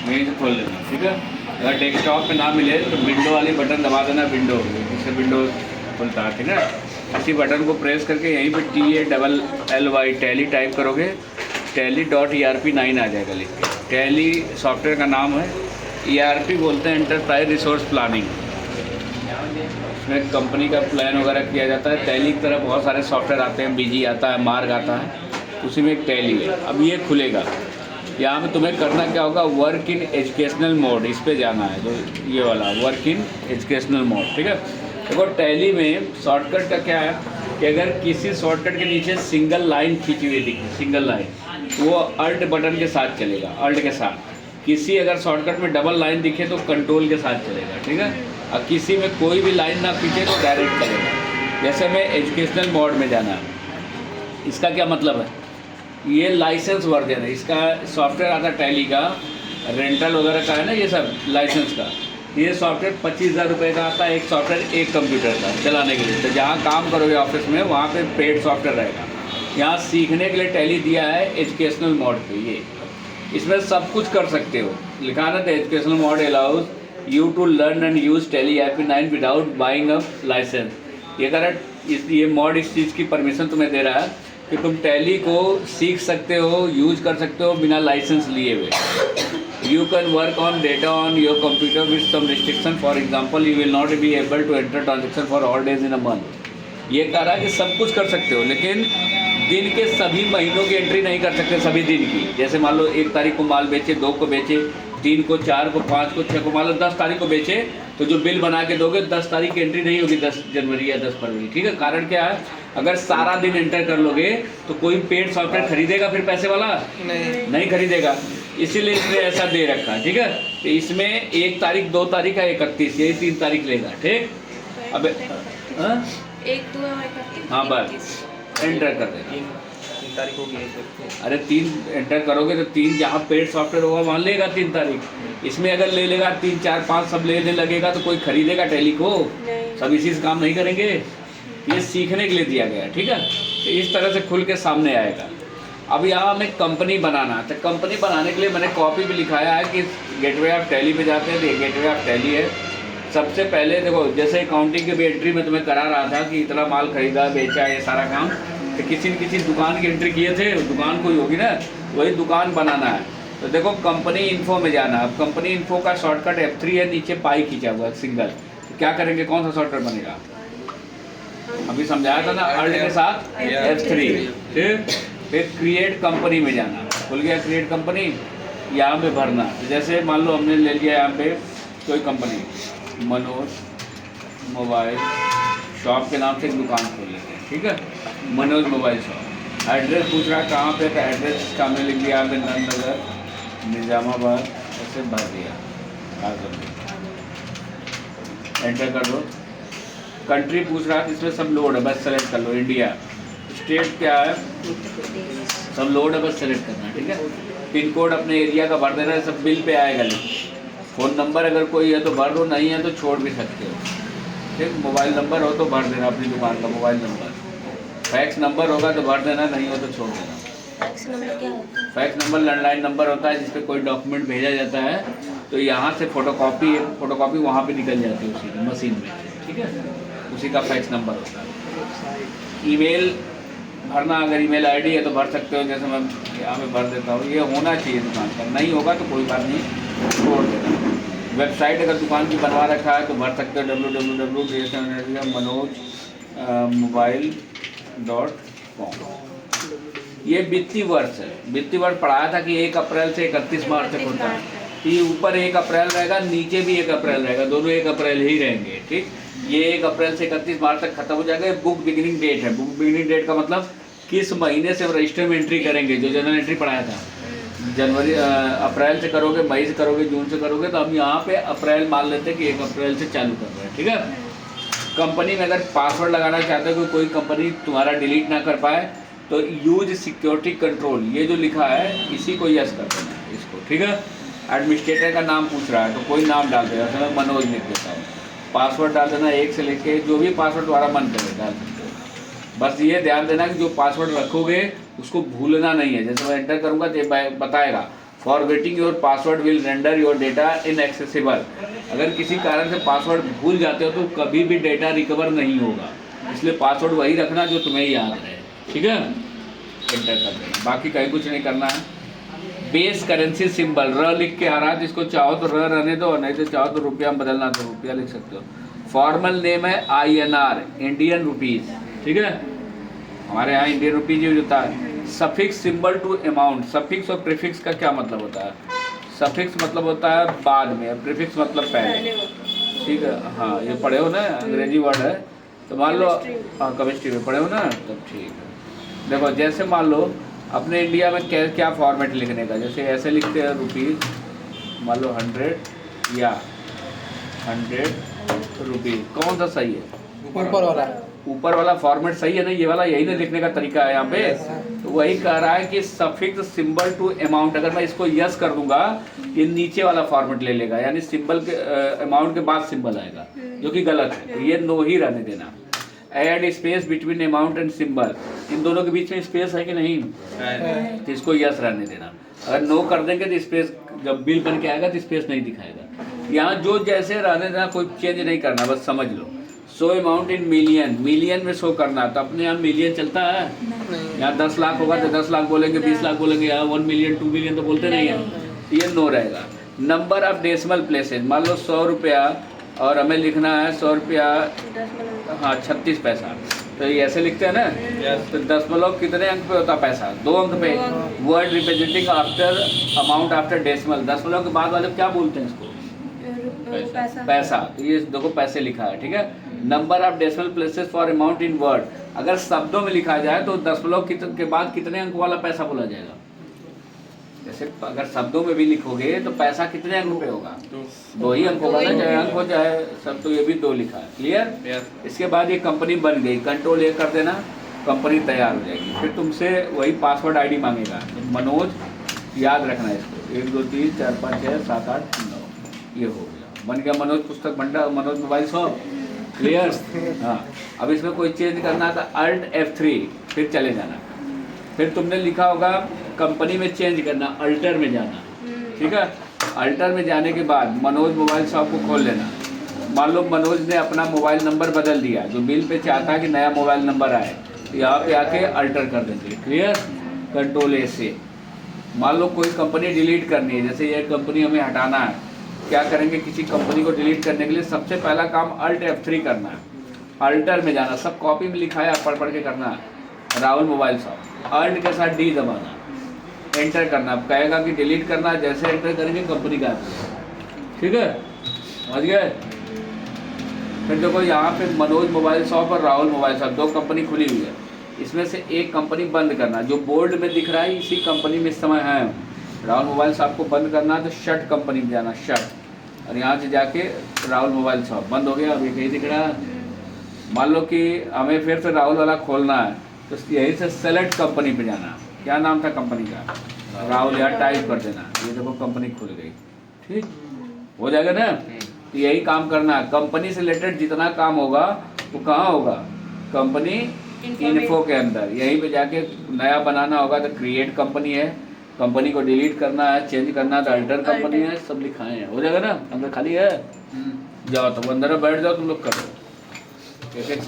यहीं से खोल लेना, ठीक है। अगर डेस्कटॉप पे ना मिले तो विंडो वाली बटन दबा देना, विंडो इससे विंडो खुलता है, ठीक है। इसी बटन को प्रेस करके यहीं पे TALLY टैली टाइप करोगे, tally.ERP9 आ जाएगा लिख के। टैली सॉफ्टवेयर का नाम है, ERP बोलते हैं एंटरप्राइज रिसोर्स प्लानिंग। इसमें कंपनी का प्लान वगैरह किया जाता है। टैली की तरह बहुत सारे सॉफ्टवेयर आते हैं, BG आता है, मार्ग आता है, उसी में एक टैली है। अब ये खुलेगा, यहाँ पे तुम्हें करना क्या होगा, वर्क इन एजुकेशनल मोड, इस पे जाना है, जो ये वाला वर्क इन एजुकेशनल मोड, ठीक है। देखो टैली में शॉर्टकट का क्या है कि अगर किसी शॉर्टकट के नीचे सिंगल लाइन खींची हुई दिखे, सिंगल लाइन, तो वो अल्ट बटन के साथ चलेगा, अल्ट के साथ। किसी अगर शॉर्टकट में डबल लाइन दिखे तो कंट्रोल के साथ चलेगा, ठीक है। और किसी में कोई भी लाइन ना खींचे तो डायरेक्ट चलेगा। जैसे मैं एजुकेशनल मोड में जाना है, इसका क्या मतलब है, ये लाइसेंस वर्जन है, इसका सॉफ्टवेयर आता है टैली का, रेंटल वगैरह का है ना ये सब लाइसेंस का। ये सॉफ्टवेयर 25,000 रुपये का आता है एक सॉफ्टवेयर, एक कंप्यूटर का चलाने के लिए। तो जहाँ काम करोगे ऑफिस में वहाँ पे पेड सॉफ्टवेयर रहेगा। यहाँ सीखने के लिए टैली दिया है एजुकेशनल मोड पे, ये इसमें सब कुछ कर सकते हो। लिखा ना था educational mode allows you to learn and use Tally ERP9 without buying a licence. ये करें ये मोड इस चीज़ की परमिशन तुम्हें दे रहा है कि तुम टैली को सीख सकते हो, यूज कर सकते हो बिना लाइसेंस लिए हुए। You can work on data on your computer with some restriction, for example you will not be able to enter transaction for all days in a month. ये कह रहा है कि सब कुछ कर सकते हो, लेकिन दिन के सभी महीनों की एंट्री नहीं कर सकते, सभी दिन की। जैसे मान लो 1 तारीख को माल बेचे, 2 को बेचे, 3 को, 4 को, 5 को, 6 को, मान लो 10 तारीख को बेचे, तो जो बिल बना के दोगे 10 तारीख की एंट्री नहीं होगी, 10 जनवरी या 10 फरवरी, ठीक है। कारण क्या है, अगर सारा दिन एंटर कर लोगे तो कोई पेड सॉफ्टवेयर खरीदेगा फिर पैसे वाला नहीं खरीदेगा, इसीलिए इसने ऐसा दे रखा है, ठीक है। तो इसमें 1 तारीख, 2 तारीख है, 31, यही 3 तारीख लेगा, ठीक। अब 1, 2 और 31, हाँ बस एंटर कर देना। 3 तारीख होगी। अरे 3 एंटर करोगे तो 3 जहाँ पेड सॉफ्टवेयर होगा वहाँ लेगा 3 तारीख। इसमें अगर ले लेगा 3, 4, 5 सब लेने लगेगा तो कोई खरीदेगा टैली को? सब इसी से काम नहीं करेंगे। ये सीखने के लिए दिया गया है, ठीक है। तो इस तरह से खुल के सामने आएगा। अब यहाँ हमें कंपनी बनाना है, तो कंपनी बनाने के लिए मैंने कॉपी भी लिखाया है कि गेटवे ऑफ टैली पे जाते हैं तो ये गेटवे ऑफ टैली है। सबसे पहले देखो, जैसे अकाउंटिंग की भी एंट्री में तुम्हें करा रहा था कि इतना माल खरीदा बेचा ये सारा काम, तो किसी न किसी दुकान की एंट्री किए थे, दुकान कोई होगी ना, वही दुकान बनाना है। तो देखो कंपनी इन्फो में जाना है। अब कंपनी इन्फो का शॉर्टकट F3 है, नीचे पाई खींचा हुआ सिंगल। तो क्या करेंगे, कौन सा शॉर्टकट बनेगा, अभी समझाया था ना, अल्ट के साथ F3, फिर क्रिएट कंपनी में जाना। खुल गया क्रिएट कंपनी, यहाँ पे भरना। तो जैसे मान लो हमने ले लिया यहाँ पे कोई कंपनी, मनोज मोबाइल शॉप के नाम से एक दुकान खोल लेते हैं, ठीक है, मनोज मोबाइल शॉप। एड्रेस पूछ रहा है कहाँ पे, तो एड्रेस का हमने लिख दिया यहाँ पे नंदनगर, निज़ामाबाद, ऐसे भर दिया, एंटर कर दो। कंट्री पूछ रहा है, इसमें सब लोड है, बस सेलेक्ट कर लो। इंडिया, स्टेट क्या है, सब लोड है, बस सेलेक्ट करना है, ठीक है। पिन कोड अपने एरिया का भर देना है, सब बिल पे आएगा। फ़ोन नंबर अगर कोई है तो भर दो, नहीं है तो छोड़ भी सकते हो, ठीक। मोबाइल नंबर हो तो भर देना अपनी दुकान का मोबाइल नंबर। फैक्स नंबर होगा तो भर देना, नहीं हो तो छोड़ देना। फैक्स नंबर क्या होता है? फैक्स नंबर लैंडलाइन नंबर होता है जिस पे कोई डॉक्यूमेंट भेजा जाता है, तो यहाँ से फ़ोटोकॉपी वहाँ पे निकल जाती है उसी मशीन में, ठीक है, उसी का फैक्स नंबर होता है। ईमेल भरना, अगर ईमेल आईडी है तो भर सकते हो, जैसे मैं यहाँ पे भर देता हूँ। ये होना चाहिए दुकान पर, नहीं होगा तो कोई बात नहीं, छोड़ देना। वेबसाइट अगर दुकान की बनवा रखा है तो भर सकते हो www.manojmobile.com। ये वित्तीय वर्ष है, वित्तीय वर्ष पढ़ाया था कि 1 अप्रैल से 31 मार्च तक होता है। ये ऊपर 1 अप्रैल रहेगा, नीचे भी 1 अप्रैल रहेगा, दोनों 1 अप्रैल ही रहेंगे, ठीक। ये 1 अप्रैल से 31 मार्च तक खत्म हो जाएगा। बुक बिगिनिंग डेट है। बुक बिगिनिंग डेट का मतलब किस महीने से हम रजिस्टर में एंट्री करेंगे, जो जनरल एंट्री पढ़ाया था। जनवरी अप्रैल से करोगे, मई से करोगे, जून से करोगे, तो हम यहाँ पे अप्रैल मान लेते हैं कि 1 अप्रैल से चालू कर रहे हैं, ठीक है। कंपनी में अगर पासवर्ड लगाना चाहते हो कि कोई कंपनी तुम्हारा डिलीट ना कर पाए, तो यूज सिक्योरिटी कंट्रोल, ये जो लिखा है इसी को यस कर देना है इसको, ठीक है। एडमिनिस्ट्रेटर का नाम पूछ रहा है तो कोई नाम डाल देगा, मैं मनोज लिख देता हूँ। पासवर्ड डाल देना 1 से लेके जो भी पासवर्ड तुम्हारा मन करे डाल सकते हो। बस ये ध्यान देना कि जो पासवर्ड रखोगे उसको भूलना नहीं है। जैसे मैं एंटर करूँगा तो बताएगा forgetting your password will render your data inaccessible. अगर किसी कारण से पासवर्ड भूल जाते हो तो कभी भी डेटा रिकवर नहीं होगा, इसलिए पासवर्ड वही रखना जो तुम्हें याद रहे, ठीक है। एंटर कर देना, बाकी कहीं कुछ नहीं करना है। बेस करेंसी सिंबल र लिख के आ रहा है, जिसको चाहो तो र रहने दो, नहीं तो चाहो तो रुपया में बदलना तो रुपया लिख सकते हो। फॉर्मल नेम है INR, इंडियन रुपीज़, ठीक है, हमारे यहाँ इंडियन रुपीज यूज होता है। Suffix symbol to amount. Suffix और प्रीफिक्स का क्या मतलब होता है? सफिक्स मतलब होता है बाद में, प्रीफिक्स मतलब पहले, ठीक है। हाँ, ये पढ़े हो ना, अंग्रेजी वर्ड है, तो मान लो हाँ केमिस्ट्री में पढ़े हो ना, तब ठीक है। देखो जैसे मान लो अपने इंडिया में क्या फॉर्मेट लिखने का, जैसे ऐसे लिखते हैं रुपीज़, मान लो 100 या 100 रुपीज़, कौन सा सही है? ऊपर वाला फॉर्मेट सही है ना, ये वाला यही ना लिखने का तरीका है यहाँ पे। तो वही कह रहा है कि सफिक्स सिंबल टू अमाउंट, अगर मैं इसको यस कर दूंगा ये नीचे वाला फॉर्मेट ले लेगा, यानी सिंबल के अमाउंट के बाद सिंबल आएगा, जो कि गलत है, तो ये नो ही रहने देना। Add space between amount and symbol, इन दोनों के बीच में स्पेस है कि नहीं, तो इसको यस रहने देना। अगर नो कर देंगे तो स्पेस, जब बिल बन के आएगा तो स्पेस नहीं दिखाएगा। यहाँ जो जैसे रहने देना, कोई चेंज नहीं करना, बस समझ लो। Show amount in million, million में शो करना, तो अपने यहाँ मिलियन चलता है? यहाँ 10 लाख होगा तो 10 लाख बोलेंगे, 20 लाख बोलेंगे, यहाँ 1 मिलियन 2 मिलियन तो बोलते नहीं है, ये नो रहेगा। नंबर ऑफ डेसिमल प्लेसेज, मान लो 100 रुपया और हमें लिखना है 100 रुपया हाँ 36 पैसा, तो ये ऐसे लिखते हैं ना, तो दशमलव कितने अंक पे होता है पैसा? 2 अंक पे। Word representing after amount after decimal, दशमलव के बाद वाले क्या बोलते हैं इसको? पैसा। तो ये देखो पैसे लिखा है, ठीक है। Number of decimal places for amount in word, अगर शब्दों में लिखा जाए तो दशमलव के बाद कितने अंक वाला पैसा बोला जाएगा? जैसे अगर शब्दों में भी लिखोगे तो पैसा कितने अंक पे होगा? 2 ही अंक होगा ना, चाहे अंक हो चाहे सब, तो ये भी 2 लिखा है, क्लियर। इसके बाद ये कंपनी बन गई, कंट्रोल A कर देना, कंपनी तैयार हो जाएगी। फिर तुमसे वही पासवर्ड ID मांगेगा, मनोज, याद रखना इसको, 1 2 3 4 5 6 7 8 9, ये हो गया, बन गया मनोज पुस्तक भंडार, मनोज मोबाइल शॉप, क्लियर। हाँ, अब इसमें कोई चेंज करना था, Alt F3, फिर चले जाना। फिर तुमने लिखा होगा कंपनी में चेंज करना, अल्टर में जाना, ठीक है। अल्टर में जाने के बाद मनोज मोबाइल शॉप को खोल लेना। मान लो मनोज ने अपना मोबाइल नंबर बदल दिया, जो बिल पे चाहता है कि नया मोबाइल नंबर आए, तो यहाँ पे आके अल्टर कर देंगे, क्लियर। कंट्रोल A से। मान लो कोई कंपनी डिलीट करनी है, जैसे ये कंपनी हमें हटाना है, क्या करेंगे? किसी कंपनी को डिलीट करने के लिए सबसे पहला काम Alt F3 करना है, अल्टर में जाना, सब कॉपी में लिखा है, पढ़ पढ़ के करना है। राहुल मोबाइल शॉप, Alt के साथ D दबाना, एंटर करना, अब कहेगा कि डिलीट करना, जैसे एंटर करेंगे कंपनी का, ठीक है, समझ गए। फिर देखो यहाँ पे मनोज मोबाइल शॉप और राहुल मोबाइल शॉप 2 कंपनी खुली हुई है, इसमें से एक कंपनी बंद करना, जो बोर्ड में दिख रहा है इसी कंपनी में इस समय है। राहुल मोबाइल शॉप को बंद करना है तो शट कंपनी में जाना, शट, और यहाँ से जाके राहुल मोबाइल शॉप बंद हो गया, अभी कहीं दिख रहा है। मान लो कि हमें फिर से राहुल वाला खोलना है, तो यहीं से सेलेक्ट कंपनी पे जाना, क्या नाम था कंपनी का? राहुल, यार टाइप कर देना, ये देखो कंपनी खुल गई, ठीक हो जाएगा ना। तो यही काम करना है, कंपनी से रिलेटेड जितना काम होगा वो कहाँ होगा? कंपनी इन्फो के अंदर, यहीं पे जाके नया बनाना होगा तो क्रिएट कंपनी है, कंपनी को डिलीट करना है, चेंज करना है तो अल्टर कंपनी है, सब लिखाए हैं, हो जाएगा ना। अंदर खाली है, जाओ तो अंदर बैठ जाओ, तुम लोग करो।